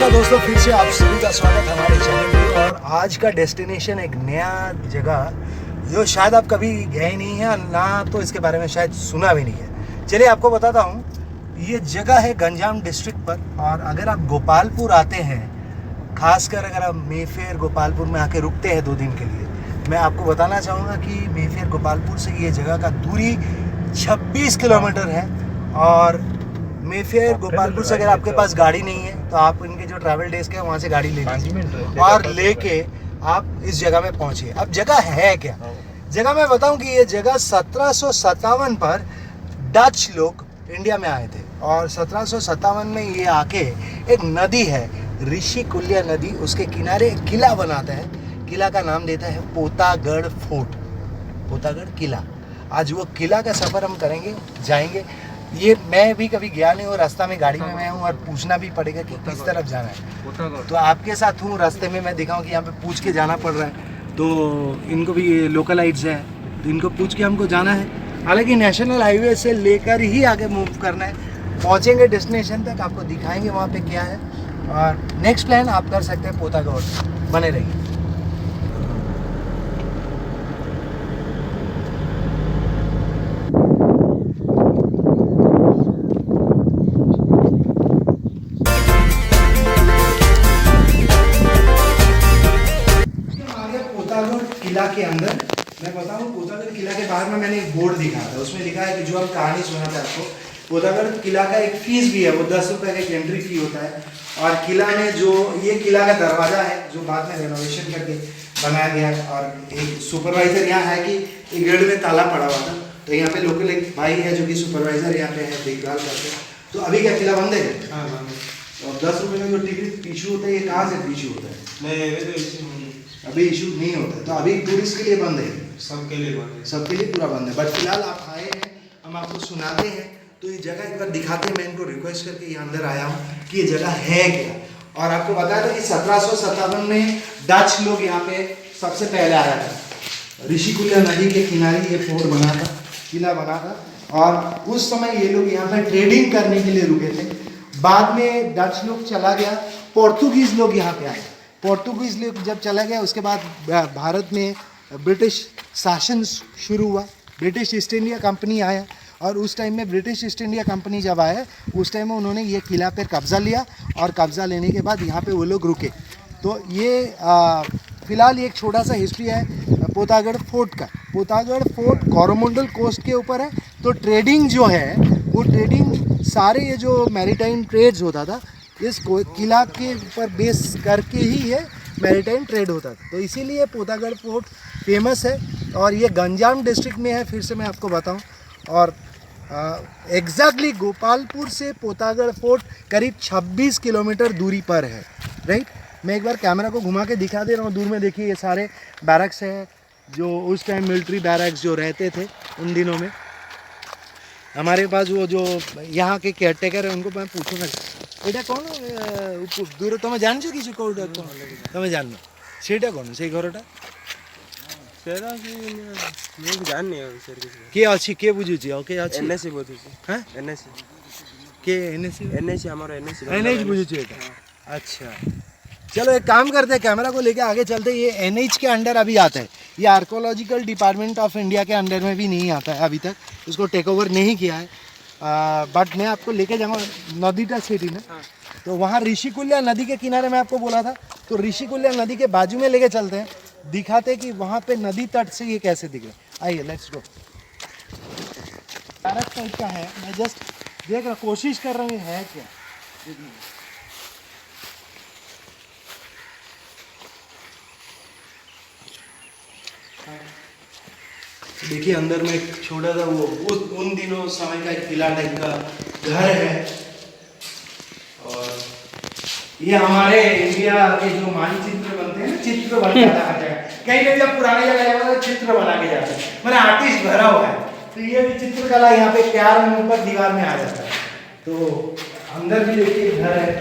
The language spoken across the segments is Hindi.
नमस्कार दोस्तों, फिर से आप सभी का स्वागत हमारे चैनल पे। और आज का डेस्टिनेशन एक नया जगह जो शायद आप कभी गए नहीं हैं और ना तो इसके बारे में शायद सुना भी नहीं है। चलिए आपको बताता हूँ। ये जगह है गंजाम डिस्ट्रिक्ट पर। और अगर आप गोपालपुर आते हैं, खासकर अगर आप मेफेयर गोपालपुर में आके रुकते हैं 2 दिन के लिए, मैं आपको बताना चाहूँगा कि मेफेयर गोपालपुर से ये जगह का दूरी 26 किलोमीटर है। और मेफेयर गोपालपुर से अगर आपके पास गाड़ी नहीं है तो आप इनके जो ट्रैवल डेस्क है वहाँ से गाड़ी ले लीजिए और लेके आप इस जगह में पहुँचिए। अब जगह है क्या? जगह मैं बताऊं कि ये जगह 1757 पर डच लोग इंडिया में आए थे और 1757 में ये आके एक नदी है ऋषिकुल्या नदी, उसके किनारे एक किला बनाता है। किला का नाम देता है पोतागढ़ फोर्ट, पोतागढ़ किला। आज वो किला का सफ़र हम करेंगे, जाएंगे। ये मैं भी कभी गया नहीं और रास्ता में गाड़ी में मैं हूँ और पूछना भी पड़ेगा कि किस तरफ जाना है। तो आपके साथ हूँ, रास्ते में मैं दिखाऊँ कि यहाँ पे पूछ के जाना पड़ रहा है। तो इनको भी लोकलाइट्स है तो इनको पूछ के हमको जाना है। हालांकि नेशनल हाईवे से लेकर ही आगे मूव करना है। पहुँचेंगे डेस्टिनेशन तक, आपको दिखाएंगे वहाँ पे क्या है। और नेक्स्ट प्लान आप कर सकते हैं पोतागढ़। बने रहिए। किला के अंदर मैं बताऊं, पोतागढ़ किला के बाहर में मैंने एक बोर्ड दिखा था, उसमें लिखा है कि जो हम कहानी सुना था आपको, पोतागढ़ किला का एक फीस भी है, वो 10 रुपये का एक एंट्री फी होता है। और किला में जो ये किला का दरवाज़ा है जो बाद में रेनोवेशन करके बनाया गया। और एक सुपरवाइज़र यहाँ है कि एक गेट में ताला पड़ा हुआ था, तो यहाँ पे लोकल एक भाई है जो कि सुपरवाइज़र यहाँ पे है, देखभाल करते। तो अभी क्या किला बंद है? हाँ, और 10 रुपये का जो टिकट इशू होता है, ये कहाँ से इशू होता है? अभी इशू नहीं होता, तो अभी टूरिस्ट के लिए बंद है, सबके लिए बंद है, सबके लिए पूरा बंद है। बट फिलहाल आप आए हैं, हम आपको सुनाते हैं। तो ये जगह एक बार दिखाते हैं। मैं इनको रिक्वेस्ट करके यहाँ अंदर आया हूँ कि ये जगह है क्या। और आपको बताया था कि 1757 में डच लोग यहाँ पे सबसे पहले आया था। ऋषिकुल्या नदी के किनारे ये फोर्ट बना था, किला बना था। और उस समय ये लोग यहाँ पर ट्रेडिंग करने के लिए रुके थे। बाद में डच लोग चला गया, पोर्तुगीज़ लोग यहाँ पे आए। पोर्तुगीज़ लोग जब चला गया उसके बाद भारत में ब्रिटिश शासन शुरू हुआ। ब्रिटिश ईस्ट इंडिया कंपनी आया और उस टाइम में ब्रिटिश ईस्ट इंडिया कंपनी जब आया उस टाइम में उन्होंने ये किला पर कब्ज़ा लिया। और कब्ज़ा लेने के बाद यहाँ पे वो लोग रुके। तो ये फ़िलहाल एक छोटा सा हिस्ट्री है पोतागढ़ फोर्ट का। पोतागढ़ फोर्ट कोरोमंडल कोस्ट के ऊपर है। तो ट्रेडिंग जो है वो ट्रेडिंग सारे ये जो मैरीटाइम ट्रेड्स होता था इस किला के ऊपर बेस करके ही ये मैरीटाइम ट्रेड होता था। तो इसीलिए पोतागढ़ फोर्ट फेमस है। और ये गंजाम डिस्ट्रिक्ट में है, फिर से मैं आपको बताऊं। और एग्जैक्टली गोपालपुर से पोतागढ़ फोर्ट करीब 26 किलोमीटर दूरी पर है, राइट। मैं एक बार कैमरा को घुमा के दिखा दे रहा हूँ। दूर में देखिए ये सारे बैरक्स हैं जो उस टाइम मिलिट्री बैरक्स जो रहते थे उन दिनों में। हमारे पास वो जो यहाँ के केयर टेकर है उनको मैं पूछूंगा, এটা কোন দূরে তুমি জানছো কিছু কোটা কোন তুমি জানো সেটা কোন সেই ঘরটা সেটা কি আমি জানি না স্যার কিছু কে আছে কে বুঝুছি ওকে আছে এনএসসি বুঝুছি হ্যাঁ এনএসসি কে এনএসসি हमारा एनएससी एनएच बुझुची এটা। अच्छा चलो एक काम करते हैं, कैमरा को लेके आगे चलते हैं। ये एनएच के अंडर अभी आता है, ये आर्कोलॉजिकल डिपार्टमेंट ऑफ इंडिया के अंडर में भी नहीं आता है अभी तक, इसको टेक ओवर नहीं किया है। बट मैं आपको लेके जाऊँगा नदीटा सिटी में। तो वहाँ ऋषिकुल्या नदी के किनारे मैं आपको बोला था, तो ऋषिकुल्या नदी के बाजू में लेके चलते हैं, दिखाते हैं कि वहाँ पे नदी तट से ये कैसे दिखे। आइए लेट्स गो। बैरक टाइप का है, मैं जस्ट देख रहा, कोशिश कर रहा हूँ है क्या। देखिए अंदर में एक छोटा सा वो उन दिनों समय का एक किला टाइप का घर है। और ये हमारे इंडिया के जो मानचित्र बनते हैं ना, चित्र बन जाता है कहीं कहीं जब पुराने जगह चित्र बना के जाते हैं, मैंने आर्टिस्ट भरा हुआ है। तो ये भी चित्रकला यहाँ पे प्यार में ऊपर दीवार में आ जाता है। तो अंदर भी देखिए घर है,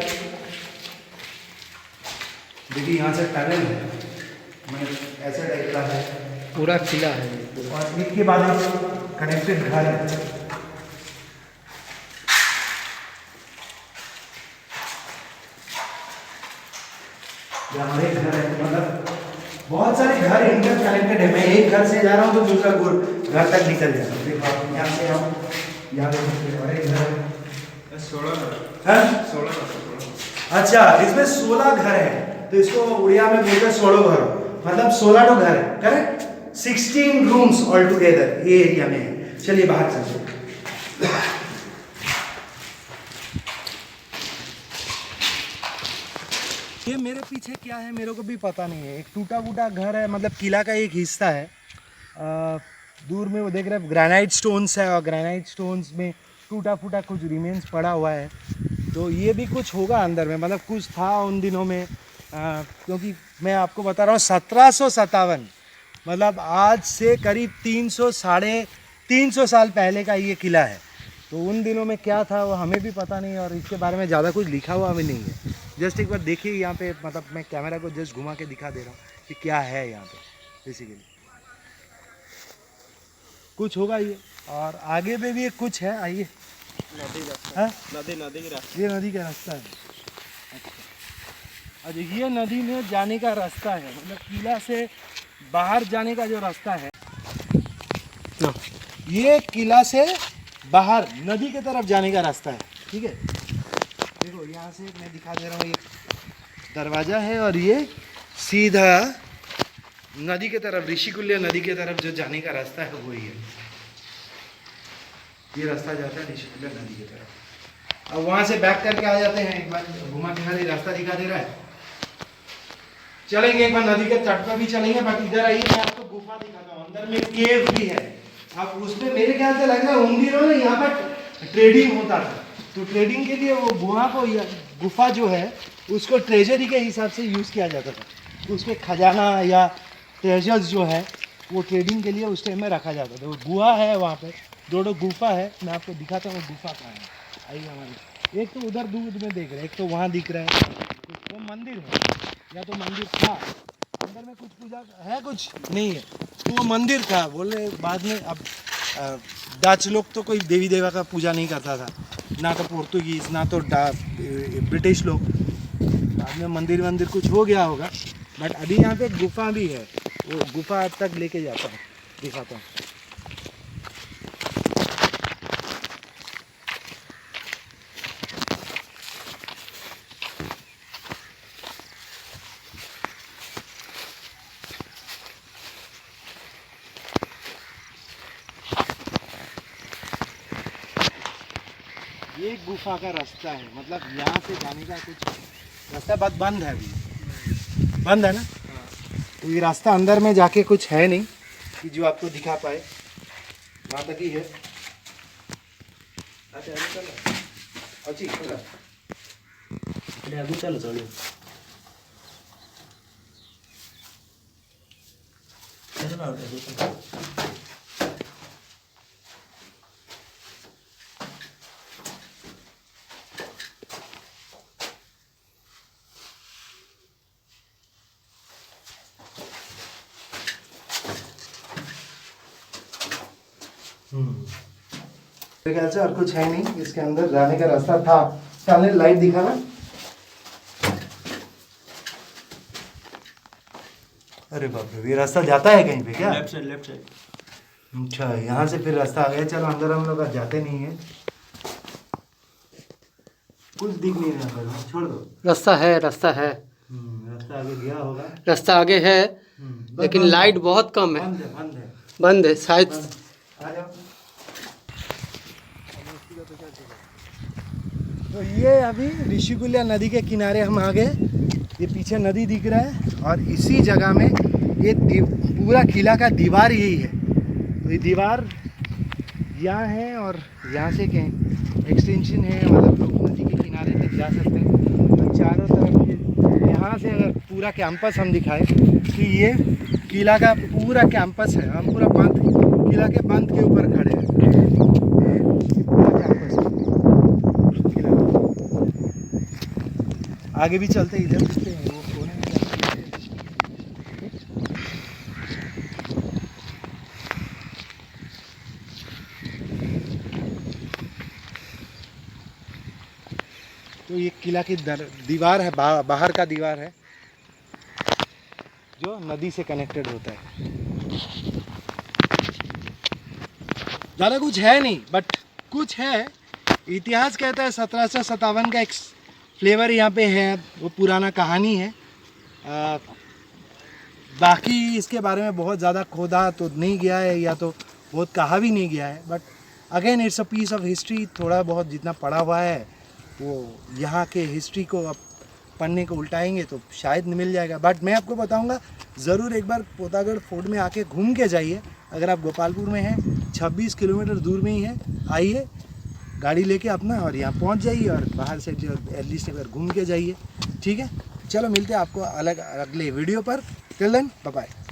देखिए यहाँ से टनल है, ऐसा टाइप का है, पूरा किला है। और एक के बाद कनेक्टेड घर है। ये हमारे घर है, मतलब बहुत सारे घर इंटर कनेक्टेड है। मैं एक घर से जा रहा हूँ तो दूसरा घर तक निकल जा रहा हूँ। देखो आप यहाँ से आओ, यहाँ देखो हमारे घर है 16। अच्छा, इसमें 16 घर है, तो इसको उड़िया में बोलते हैं 16 घर, मतलब 16 घर है, करेक्ट। 16 रूम्स ऑल टुगेदर ये एरिया में है। चलिए बाहर चलते हैं। ये मेरे पीछे क्या है मेरे को भी पता नहीं है। एक टूटा फूटा घर है, मतलब किला का एक हिस्सा है। दूर में वो देख रहे हैं ग्रेनाइट स्टोन्स है, और ग्रेनाइट स्टोन्स में टूटा फूटा कुछ रिमेन्स पड़ा हुआ है। तो ये भी कुछ होगा अंदर में, मतलब कुछ था उन दिनों में। क्योंकि मैं आपको बता रहा हूँ 1757, मतलब आज से करीब 300 साढ़े 300 साल पहले का ये किला है। तो उन दिनों में क्या था वो हमें भी पता नहीं, और इसके बारे में ज़्यादा कुछ लिखा हुआ भी नहीं है। जस्ट एक बार देखिए यहाँ पे, मतलब मैं कैमरा को जस्ट घुमा के दिखा दे रहा हूँ कि क्या है यहाँ पे। बेसिकली कुछ होगा ये, और आगे में भी एक कुछ है। आइए, नदी की रास्ता। ये नदी का रास्ता है। अच्छा, ये नदी में जाने का रास्ता है, मतलब किला से बाहर जाने का जो रास्ता है, ये किला से बाहर नदी की तरफ जाने का रास्ता है। ठीक है, देखो यहाँ से मैं दिखा दे रहा हूँ, ये दरवाज़ा है, और ये सीधा नदी की तरफ, ऋषिकुल्य नदी की तरफ जो जाने का रास्ता है वही है। ये रास्ता जाता है ऋषिकुल्य नदी की तरफ। अब वहाँ से बैक करके आ जाते हैं। एक बार घुमा फिरा रास्ता दिखा दे रहा है, चलेंगे एक बार नदी के तट पर भी चलेंगे। बाकी इधर आइए, मैं आपको गुफा दिखाता हूँ। अंदर में केव भी है। अब उसमें मेरे ख्याल से लग रहा है उन दिनों में यहाँ पर ट्रेडिंग होता था, तो ट्रेडिंग के लिए वो गुफा जो है उसको ट्रेजरी के हिसाब से यूज़ किया जाता था। उसमें खजाना या ट्रेजर्स जो है वो ट्रेडिंग के लिए उस टाइम में रखा जाता था। वो गुहा है, वहाँ पे दो गुफा है, मैं आपको दिखाता हूँ गुफा कहाँ है। आइए हमारी, एक तो उधर दूर में देख रहे हैं, एक तो वहाँ दिख रहा है, वो मंदिर है, या तो मंदिर था अंदर में, कुछ पूजा है कुछ नहीं है, तो वो मंदिर था। बोले बाद में, अब डच लोग तो कोई देवी देवा का पूजा नहीं करता था, ना तो पोर्तुगीज़, ना तो ब्रिटिश लोग। बाद में मंदिर कुछ हो गया होगा। बट अभी यहाँ पे गुफा भी है, वो गुफा तक लेके जाता हूँ, दिखाता हूँ। ये गुफा का रास्ता है, मतलब यहाँ से जाने का कुछ रास्ता बंद है, अभी बंद है ना। तो ये रास्ता अंदर में जाके कुछ है नहीं कि जो आपको दिखा पाए, वहाँ तक ही है। अच्छा चलो चलो मेरे ख्याल से और कुछ है नहीं। इसके अंदर जाने का रास्ता था, सामने लाइट दिखा ना। अरे बाप रे, ये रास्ता जाता है कहीं पे क्या? Left side. अच्छा, यहाँ से फिर रास्ता आ गया। चलो अंदर हम लोग जाते नहीं है, कुछ दिख नहीं रहा पर छोड़ दो। रास्ता है रास्ता आगे गया होगा, रास्ता आगे है, लेकिन लाइट बहुत कम है, बंद है शायद। आ जाओ। तो ये अभी ऋषिकुल्या नदी के किनारे हम आ गए। ये पीछे नदी दिख रहा है, और इसी जगह में ये पूरा किला का दीवार यही है। तो ये दीवार यहाँ है, और यहाँ से कहीं एक्सटेंशन है, मतलब लोग नदी के किनारे तक जा सकते हैं। तो चारों तरफ ये, यहाँ से अगर पूरा कैंपस हम दिखाए कि ये किला का पूरा कैंपस है। हम पूरा किला के बंद के ऊपर खड़े हैं। पूरा कैंपस किला। आगे भी चलते, इधर दिखते हैं वो कोने में जाते हैं। तो ये किला की दीवार है, बाहर का दीवार है। जो नदी से कनेक्टेड होता है। ज़्यादा कुछ है नहीं, बट कुछ है। इतिहास कहता है 1757 का एक फ्लेवर यहाँ पे है, वो पुराना कहानी है। बाकी इसके बारे में बहुत ज़्यादा खोदा तो नहीं गया है, या तो बहुत कहा भी नहीं गया है, but again it's a piece of history. थोड़ा बहुत जितना पढ़ा हुआ है वो यहाँ के हिस्ट्री को अब पढ़ने को उल्टाएंगे तो शायद मिल जाएगा। बट मैं आपको बताऊंगा, ज़रूर एक बार पोतागढ़ फोर्ट में आके घूम के जाइए। अगर आप गोपालपुर में हैं, 26 किलोमीटर दूर में ही है, आइए गाड़ी लेके अपना और यहाँ पहुँच जाइए और बाहर से एटलीस्ट एक बार घूम के जाइए। ठीक है, चलो मिलते हैं आपको अगले वीडियो पर। Till then bye bye.